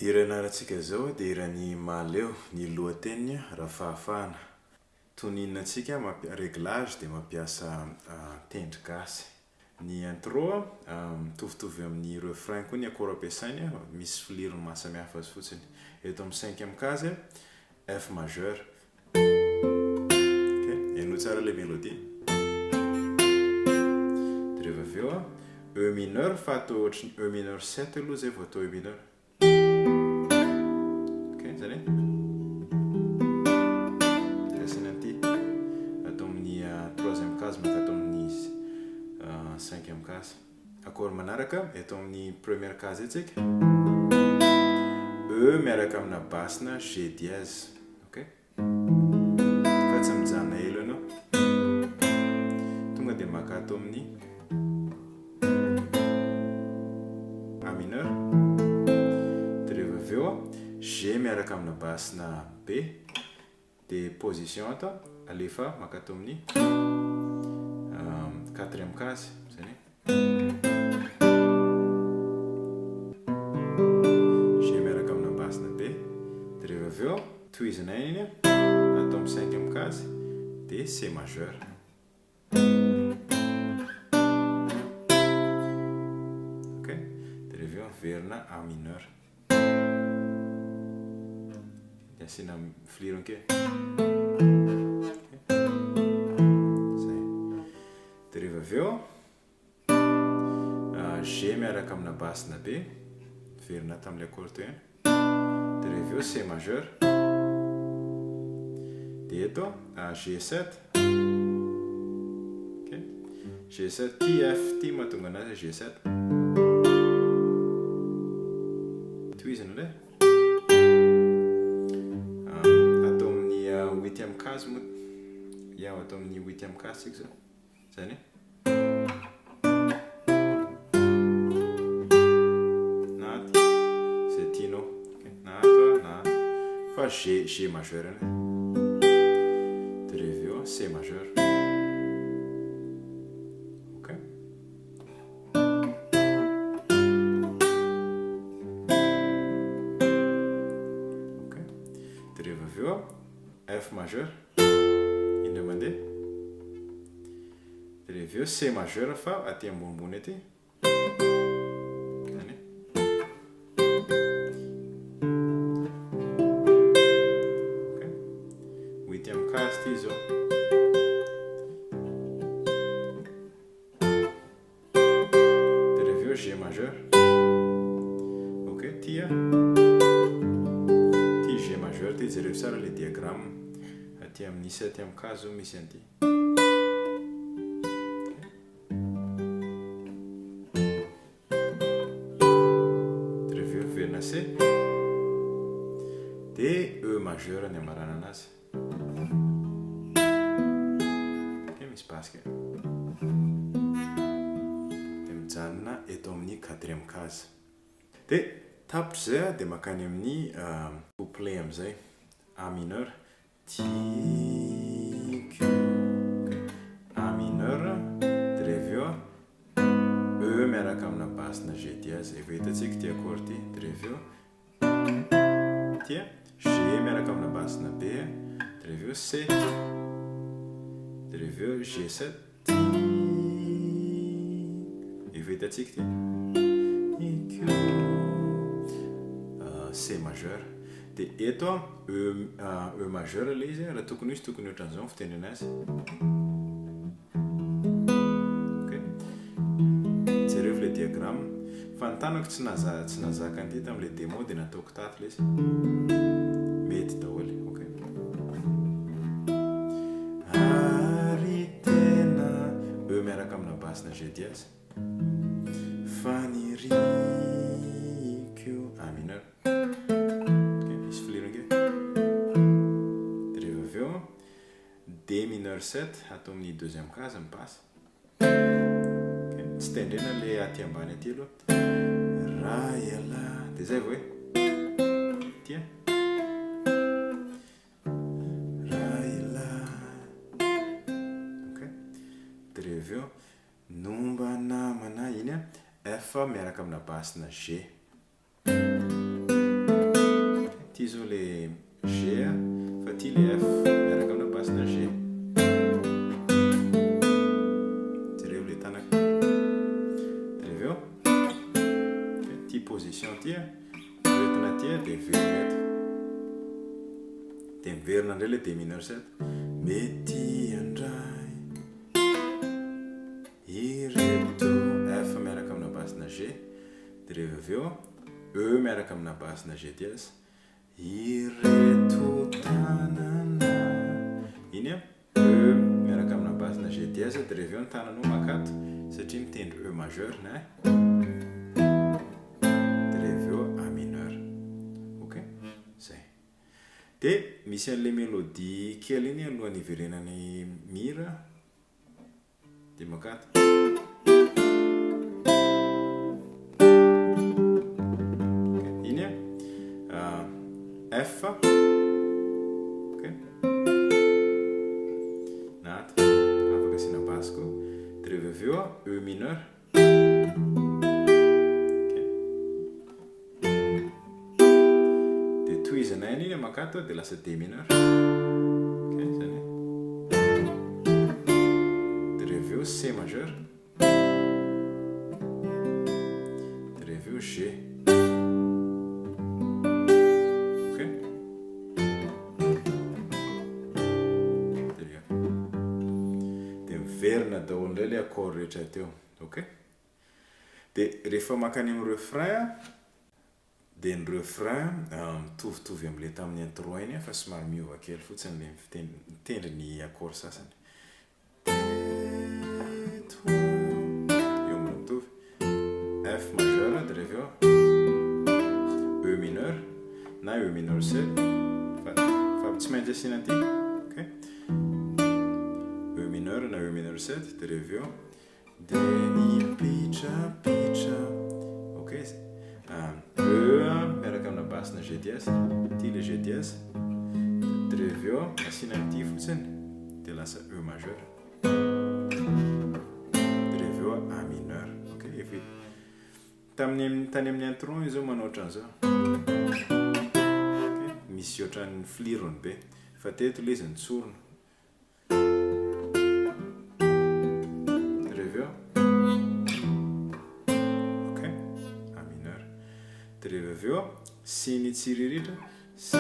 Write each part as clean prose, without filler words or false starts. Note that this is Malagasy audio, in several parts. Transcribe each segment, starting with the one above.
Iranaratsika zao dia irany maleo ny lohateniny raha fahafahana. Toninina antsika réglage dia mampiasa tendry gasy. Ny intro mitovitovy amin'ny refrain koa ny akora ampiasainy, misy filirony maro samihafa azy fotsiny. Eto amin'ny 5e case F majeur. Hainao tsara ilay mélodie. Dia rehefa avy eo E mineur fa atao ohatry E mineur 7 aloha zay vao atao E mineur. Zany asina anty atao amin'ny 3e case mankatao amin'ny 5e case. Akora manaraka eto amin'ny première case etsika E miaraka amina basse G dièse. Fa tsy mijanona elo ianao, tonga dia maka atao amin'ny A mineur. Dia rehefa avy eo G miaraka amina basse B dia position atao alefa maka atao amin'ny 4e case. Zany G miaraka amina basse B dia rehefa avy eo tohizina iny atao amin'ny 5e case dia C majeur. Dia rehefa eo verina A mineur. Asina filirony kely. Zay. Dia rehefa avy eo G miaraka amina basse B verina tamin'ilay accord teo ihany. Dia rehefa eo C majeur. Dia eto G7. G7 T F T mahatonga anazy G7. Tohizina ilay. Atao amin'ny 8e case moa. Iaho atao amin'ny 8e case sika zao. Zany naty zay tianao. Nato na fa G majeur iny. Dia rehefa eo C majeur. Dia rehefa avy eo F majeur indray mandeha. Dia rehefa eo C majeur fa aty ambonimbony aty. Zany 8e case ty zao. Dia rehefa eo G majeur. Tia G majeur ty jereo tsara le diagramme aty amin'ny 7e case zao misy an'ity. Dia rehefa eo verina C dia E majeur ny amarana anazy. Misy basque. Dia mijanona eto amin'ny 4e case. Dia tapitra zay dia makany amin'ny couplet amin'izay. A mineur T Q A mineur. Dia rehefa eo E miaraka amina basse G dièse. Efa hitantsika ty accord ty. Dia rehefa eo tia G miaraka amina basse B. Dia rehefa eo C. Dia rehefa eo G7. Efa hitantsika ty C majeur. Dia eto E majeur ilay izy raha tokony izy tokony ohatran'izao fiteny anazy. Jereo ilay diagramme. Fantanako tsy nazaka an'ity tamin'ilay démo dia nataoko tato ilay izy. Mety daholo. Ary tena E miaraka amina basse G dièse. Faniriko A mineur. Misy filirony kely. Dia rehefa avy eo D mineur 7 atao amin'ny 2e case amin'ny basse. Tsy tendrena ilay aty ambany aty aloha. Raha ela. Dia zay vao tia raha ela. Dia rehefa eo nomba namana iny F miaraka amina basse G. ty zao le G fa ty le F miaraka amina basina G. Jereo le tanaka. Jereo ty position ty retina ty de verina de miverina indray le D mineur 7 mety andray ireto F miaraka amina basina G de rehefa aveo E miaraka amina basina G dièse ireto tanana iny E miaraka amina basina G dièse de rehefa aveo ny tananao makato satria mitendry E majeur na de rehefa aveo A mineur. Ok, zay. De misy an'le mélodie kely iny alohan'ny iverenan'ny mira de makato iny F ok nata afaka asina basy koa de rehefa aveo E mineur de tohizana iny makato de lasa D mineur. Ok, zany de rehefa aveo C majeur de rehefa aveo G. Ok, de miverina daholo indray le accord rehetra teo. Ok, de rehefa makany amin'ny refrain de ny refrain mitovitovy am'le tamin'ny intro iny fa somary miova kely fotsiny le mitendry ny accord sasany. Eo mitovy F majeur de rehefa aveo E mineur na E mineur 7 fa tsy maintsy asina ty. Ok, E mineur na E mineur 7 de rehefa aveo de ny pitrapitra. Ok, E miaraka amina basina G dièse ty le G dièse de rehefa aveo asina ty fotsiny de lasa E majeur de rehefa aveo A mineur. Ok, efa tany amin'ny intro izy zao manao ohatran'izao. Ok, misy ohatran'ny flirony be fa teto le izy nitsorona de rehefa aveo ok A mineur de rehefa aveo si ny tsiriritra si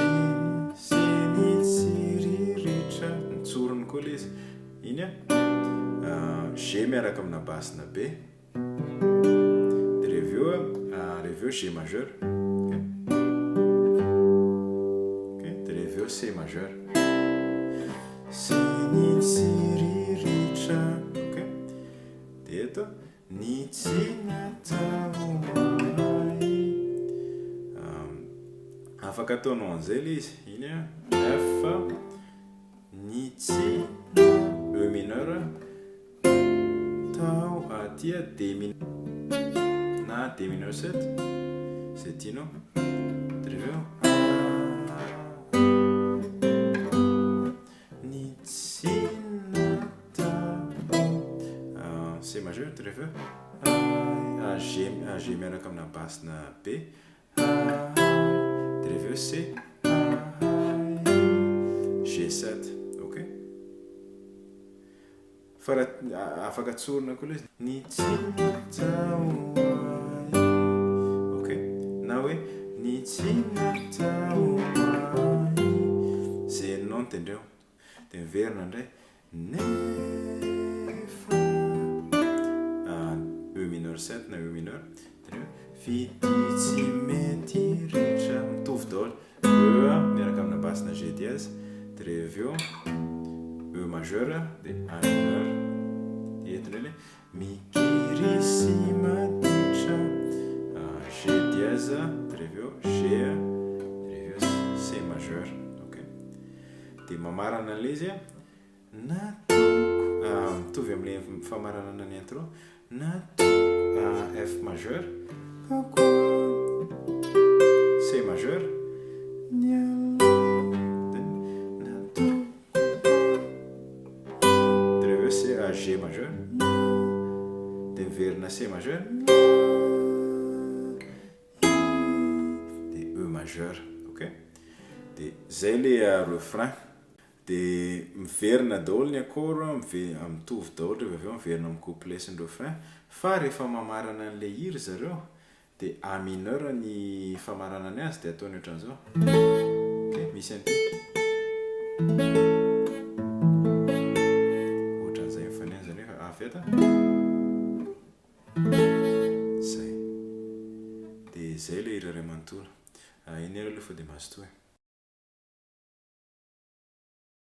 ny tsiriritra nitsorona koa le izy iny G miaraka amina basina B de rehefa aveo G majeur. Ok, de rehefa aveo C majeur si ny tsiriritra. Ok, de eto ny tsy natao afaka ataonao an'izay le izy iny F ny tsy E mineur tao aty D mineur na D mineur 7 zay tianao de rehefa ny tsy natao C majeur de rehefa G miaraka amina basina B de rehefa aveo C G7. Ok, fa raha afaka tsorona koa le izy ny tsy natao ok na hoe ny tsy natao zay anao nitendreo de miverina indray nefa E mineur 7 na E mineur de rehefa vity tsy mety rehetra mitovy daholo E miaraka amina basina G dièse de rehefa aveo E majeur de A mineur de eto le mikiry sy maditra G dièse de rehefa aveo G de rehefa aveo C majeur. Ok, de mamarana an'le izy natoko mitovy am'le famaranana ny intro natoko F majeur C majeur de rehefa aveo G majeur de miverina C majeur de E majeur. Ok, de zay le refrain de miverina daholo ny akoro mitovy daholo rehefa avy eo miverina amin'ny couplet sy ny refrain fa rehefa mamarana an'le hira zareo de A mineur ny famarana ny azy de ataony ohatran'izao ok misy an'ity ohatran'izay mifaniana zany hoe avy eta zay de zay le hira ray manontolo iny aloha fa de mazotoa